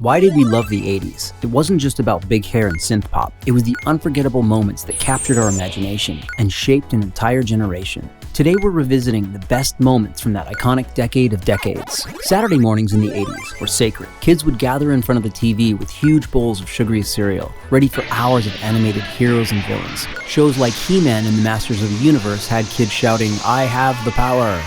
Why did we love the 80s? It wasn't just about big hair and synth pop. It was the unforgettable moments that captured our imagination and shaped an entire generation. Today we're revisiting the best moments from that iconic decade of decades. Saturday mornings in the 80s were sacred. Kids would gather in front of the TV with huge bowls of sugary cereal, ready for hours of animated heroes and villains. Shows like He-Man and the Masters of the Universe had kids shouting, "I have the power."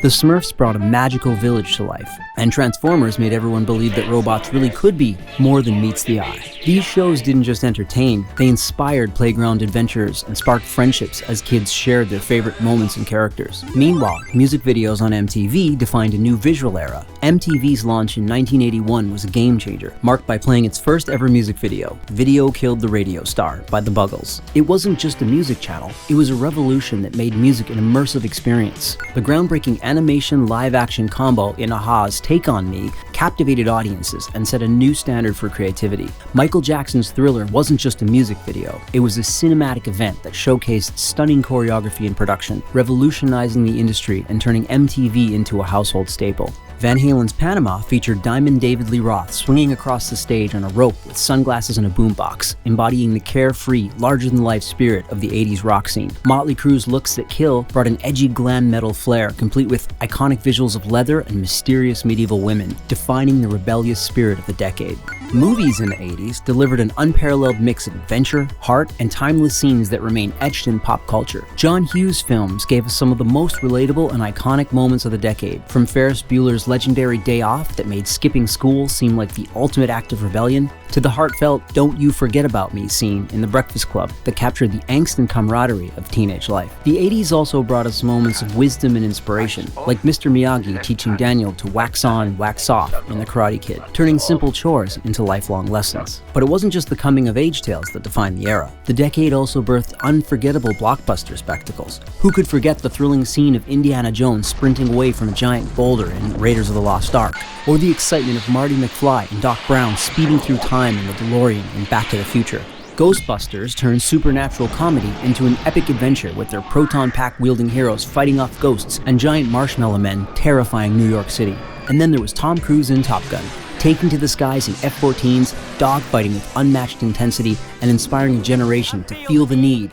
The Smurfs brought a magical village to life, and Transformers made everyone believe that robots really could be more than meets the eye. These shows didn't just entertain, they inspired playground adventures and sparked friendships as kids shared their favorite moments and characters. Meanwhile, music videos on MTV defined a new visual era. MTV's launch in 1981 was a game changer, marked by playing its first ever music video, "Video Killed the Radio Star" by the Buggles. It wasn't just a music channel, it was a revolution that made music an immersive experience. The groundbreaking animation live-action combo in a-ha's Take On Me captivated audiences and set a new standard for creativity. Michael Jackson's Thriller wasn't just a music video, it was a cinematic event that showcased stunning choreography and production, revolutionizing the industry and turning MTV into a household staple. Van Halen's Panama featured Diamond David Lee Roth swinging across the stage on a rope with sunglasses and a boombox, embodying the carefree, larger-than-life spirit of the 80s rock scene. Motley Crue's Looks That Kill brought an edgy glam metal flair, complete with iconic visuals of leather and mysterious medieval women, defining the rebellious spirit of the decade. Movies in the 80s delivered an unparalleled mix of adventure, heart, and timeless scenes that remain etched in pop culture. John Hughes films gave us some of the most relatable and iconic moments of the decade, from Ferris Bueller's legendary Day Off that made skipping school seem like the ultimate act of rebellion, to the heartfelt "Don't You Forget About Me" scene in The Breakfast Club that captured the angst and camaraderie of teenage life. The 80s also brought us moments of wisdom and inspiration, like Mr. Miyagi teaching Daniel to wax on, wax off in The Karate Kid, turning simple chores into lifelong lessons. But it wasn't just the coming-of-age tales that defined the era. The decade also birthed unforgettable blockbuster spectacles. Who could forget the thrilling scene of Indiana Jones sprinting away from a giant boulder in Raiders of the Lost Ark? Or the excitement of Marty McFly and Doc Brown speeding through time in the DeLorean in Back to the Future? Ghostbusters turned supernatural comedy into an epic adventure with their proton pack-wielding heroes fighting off ghosts and giant marshmallow men terrifying New York City. And then there was Tom Cruise in Top Gun, taking to the skies in F-14s, dogfighting with unmatched intensity, and inspiring a generation to feel the need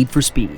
for speed.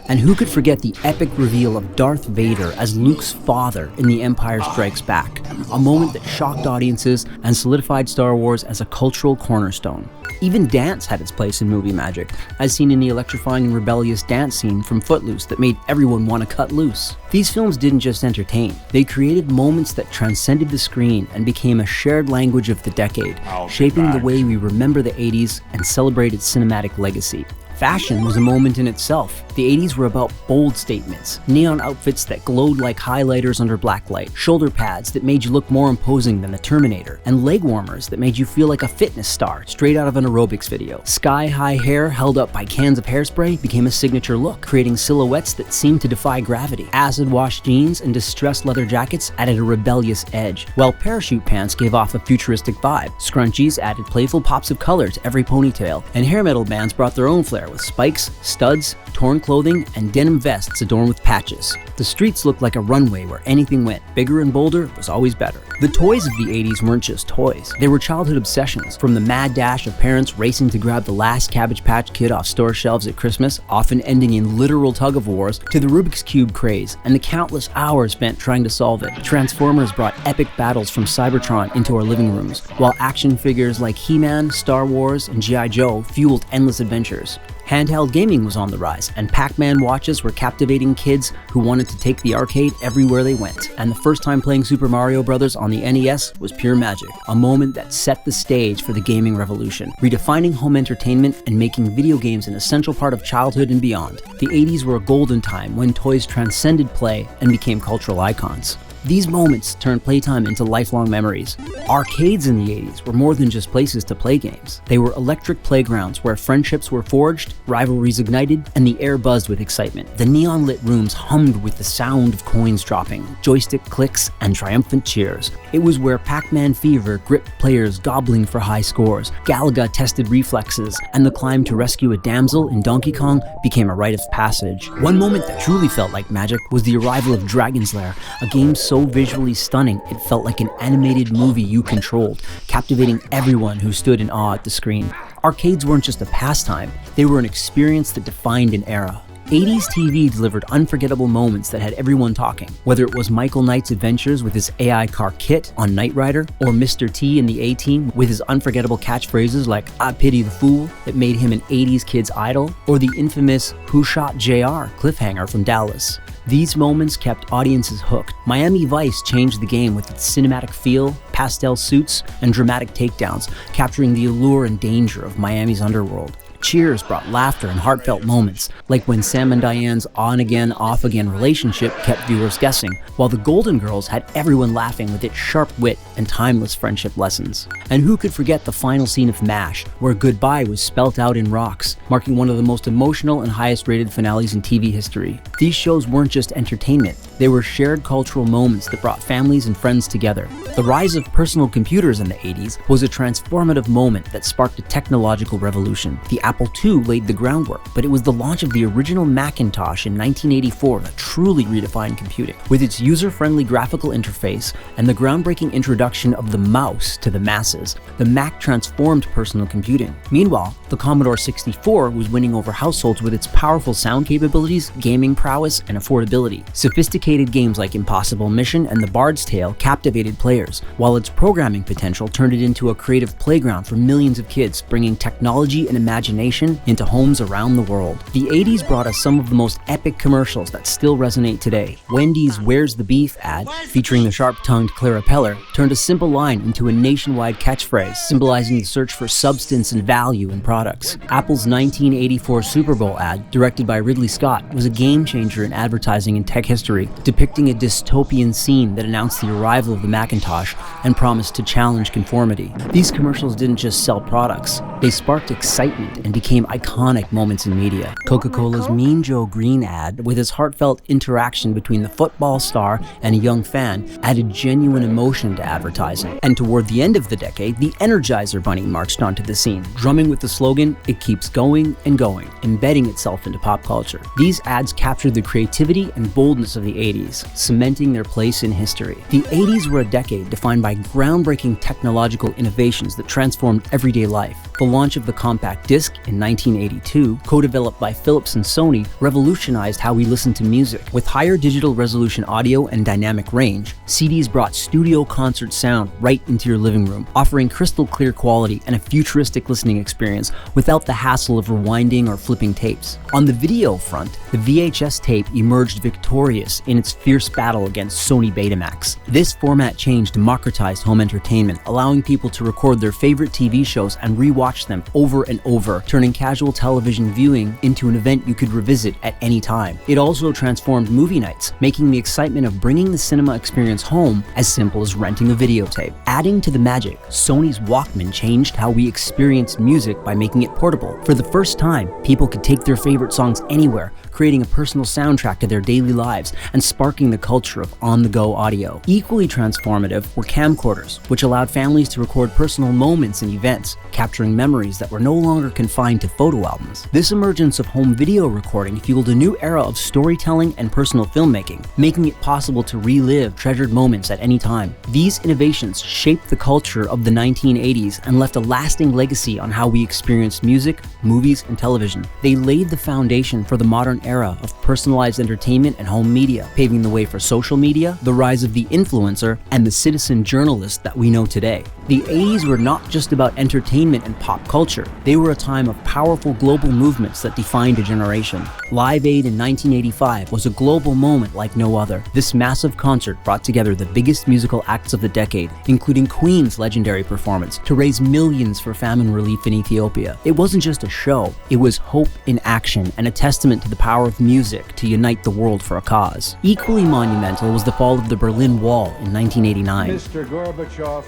And who could forget the epic reveal of Darth Vader as Luke's father in The Empire Strikes Back, a moment that shocked audiences and solidified Star Wars as a cultural cornerstone. Even dance had its place in movie magic, as seen in the electrifying and rebellious dance scene from Footloose that made everyone want to cut loose. These films didn't just entertain, they created moments that transcended the screen and became a shared language of the decade, shaping the way we remember the 80s and celebrate its cinematic legacy. Fashion was a moment in itself. The 80s were about bold statements, neon outfits that glowed like highlighters under blacklight, shoulder pads that made you look more imposing than the Terminator, and leg warmers that made you feel like a fitness star straight out of an aerobics video. Sky-high hair held up by cans of hairspray became a signature look, creating silhouettes that seemed to defy gravity. Acid-wash jeans and distressed leather jackets added a rebellious edge, while parachute pants gave off a futuristic vibe. Scrunchies added playful pops of color to every ponytail, and hair metal bands brought their own flair with spikes, studs, torn clothing, and denim vests adorned with patches. The streets looked like a runway where anything went. Bigger and bolder was always better. The toys of the 80s weren't just toys. They were childhood obsessions, from the mad dash of parents racing to grab the last Cabbage Patch Kid off store shelves at Christmas, often ending in literal tug-of-wars, to the Rubik's Cube craze, and the countless hours spent trying to solve it. Transformers brought epic battles from Cybertron into our living rooms, while action figures like He-Man, Star Wars, and G.I. Joe fueled endless adventures. Handheld gaming was on the rise, and Pac-Man watches were captivating kids who wanted to take the arcade everywhere they went. And the first time playing Super Mario Bros. On the NES was pure magic, a moment that set the stage for the gaming revolution, redefining home entertainment and making video games an essential part of childhood and beyond. The 80s were a golden time when toys transcended play and became cultural icons. These moments turned playtime into lifelong memories. Arcades in the 80s were more than just places to play games. They were electric playgrounds where friendships were forged, rivalries ignited, and the air buzzed with excitement. The neon-lit rooms hummed with the sound of coins dropping, joystick clicks, and triumphant cheers. It was where Pac-Man fever gripped players gobbling for high scores, Galaga tested reflexes, and the climb to rescue a damsel in Donkey Kong became a rite of passage. One moment that truly felt like magic was the arrival of Dragon's Lair, a game so so visually stunning it felt like an animated movie you controlled, captivating everyone who stood in awe at the screen. Arcades weren't just a pastime, they were an experience that defined an era. 80s TV delivered unforgettable moments that had everyone talking, whether it was Michael Knight's adventures with his AI car Kit on Knight Rider, or Mr. T and the A-Team with his unforgettable catchphrases like "I pity the fool" that made him an 80s kid's idol, or the infamous "Who shot JR" cliffhanger from Dallas. These moments kept audiences hooked. Miami Vice changed the game with its cinematic feel, pastel suits, and dramatic takedowns, capturing the allure and danger of Miami's underworld. Cheers brought laughter and heartfelt moments, like when Sam and Diane's on-again, off-again relationship kept viewers guessing, while The Golden Girls had everyone laughing with its sharp wit and timeless friendship lessons. And who could forget the final scene of MASH, where goodbye was spelt out in rocks, marking one of the most emotional and highest-rated finales in TV history. These shows weren't just entertainment, they were shared cultural moments that brought families and friends together. The rise of personal computers in the 80s was a transformative moment that sparked a technological revolution. The Apple II laid the groundwork, but it was the launch of the original Macintosh in 1984 that truly redefined computing. With its user-friendly graphical interface and the groundbreaking introduction of the mouse to the masses, the Mac transformed personal computing. Meanwhile, the Commodore 64 was winning over households with its powerful sound capabilities, gaming prowess, and affordability. Sophisticated games like Impossible Mission and The Bard's Tale captivated players, while its programming potential turned it into a creative playground for millions of kids, bringing technology and imagination into homes around the world. The 80s brought us some of the most epic commercials that still resonate today. Wendy's "Where's the Beef" ad, featuring the sharp-tongued Clara Peller, turned a simple line into a nationwide catchphrase, symbolizing the search for substance and value in products. Apple's 1984 Super Bowl ad, directed by Ridley Scott, was a game-changer in advertising and tech history, depicting a dystopian scene that announced the arrival of the Macintosh and promised to challenge conformity. These commercials didn't just sell products, they sparked excitement and became iconic moments in media. Coca-Cola's Mean Joe Green ad, with its heartfelt interaction between the football star and a young fan, added genuine emotion to advertising. And toward the end of the decade, the Energizer Bunny marched onto the scene, drumming with the slogan, "It keeps going and going," embedding itself into pop culture. These ads captured the creativity and boldness of the 80s, cementing their place in history. The 80s were a decade defined by groundbreaking technological innovations that transformed everyday life. The launch of the compact disc in 1982, co-developed by Philips and Sony, revolutionized how we listen to music. With higher digital resolution audio and dynamic range, CDs brought studio concert sound right into your living room, offering crystal clear quality and a futuristic listening experience without the hassle of rewinding or flipping tapes. On the video front, the VHS tape emerged victorious in its fierce battle against Sony Betamax. This format change democratized home entertainment, allowing people to record their favorite TV shows and rewatch them over and over, turning casual television viewing into an event you could revisit at any time. It also transformed movie nights, making the excitement of bringing the cinema experience home as simple as renting a videotape. Adding to the magic, Sony's Walkman changed how we experienced music by making it portable. For the first time, people could take their favorite songs anywhere, creating a personal soundtrack to their daily lives and sparking the culture of on-the-go audio. Equally transformative were camcorders, which allowed families to record personal moments and events, capturing memories that were no longer confined to photo albums. This emergence of home video recording fueled a new era of storytelling and personal filmmaking, making it possible to relive treasured moments at any time. These innovations shaped the culture of the 1980s and left a lasting legacy on how we experienced music, movies, and television. They laid the foundation for the modern era of personalized entertainment and home media, paving the way for social media, the rise of the influencer, and the citizen journalist that we know today. The 80s were not just about entertainment and pop culture. They were a time of powerful global movements that defined a generation. Live Aid in 1985 was a global moment like no other. This massive concert brought together the biggest musical acts of the decade, including Queen's legendary performance, to raise millions for famine relief in Ethiopia. It wasn't just a show, it was hope in action and a testament to the power of music to unite the world for a cause. Equally monumental was the fall of the Berlin Wall in 1989. Mr. Gorbachev,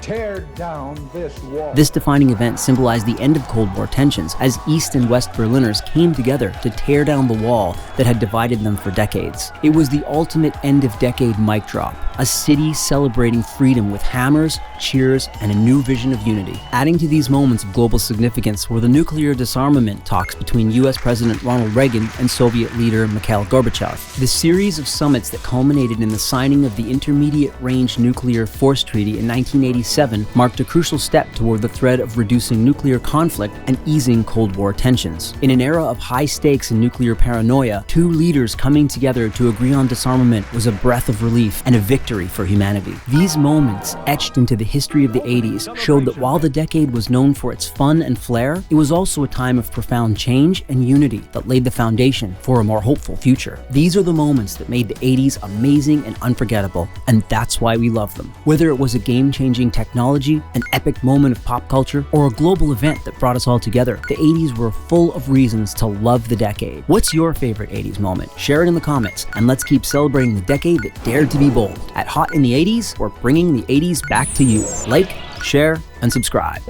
Tear down this wall. This defining event symbolized the end of Cold War tensions as East and West Berliners came together to tear down the wall that had divided them for decades. It was the ultimate end-of-decade mic drop, a city celebrating freedom with hammers, cheers, and a new vision of unity. Adding to these moments of global significance were the nuclear disarmament talks between US President Ronald Reagan and Soviet leader Mikhail Gorbachev. The series of summits that culminated in the signing of the Intermediate-Range Nuclear Force Treaty in 1987 marked a crucial step toward the thread of reducing nuclear conflict and easing Cold War tensions. In an era of high stakes and nuclear paranoia, two leaders coming together to agree on disarmament was a breath of relief and a victory for humanity. These moments, etched into the history of the 80s, showed that while the decade was known for its fun and flair, it was also a time of profound change and unity that laid the foundation for a more hopeful future. These are the moments that made the 80s amazing and unforgettable, and that's why we love them. Whether it was a game-changing technology, an epic moment of pop culture, or a global event that brought us all together, the 80s were full of reasons to love the decade. What's your favorite 80s moment? Share it in the comments, and let's keep celebrating the decade that dared to be bold. At Hot in the 80s, we're bringing the 80s back to you. Like, share, and subscribe.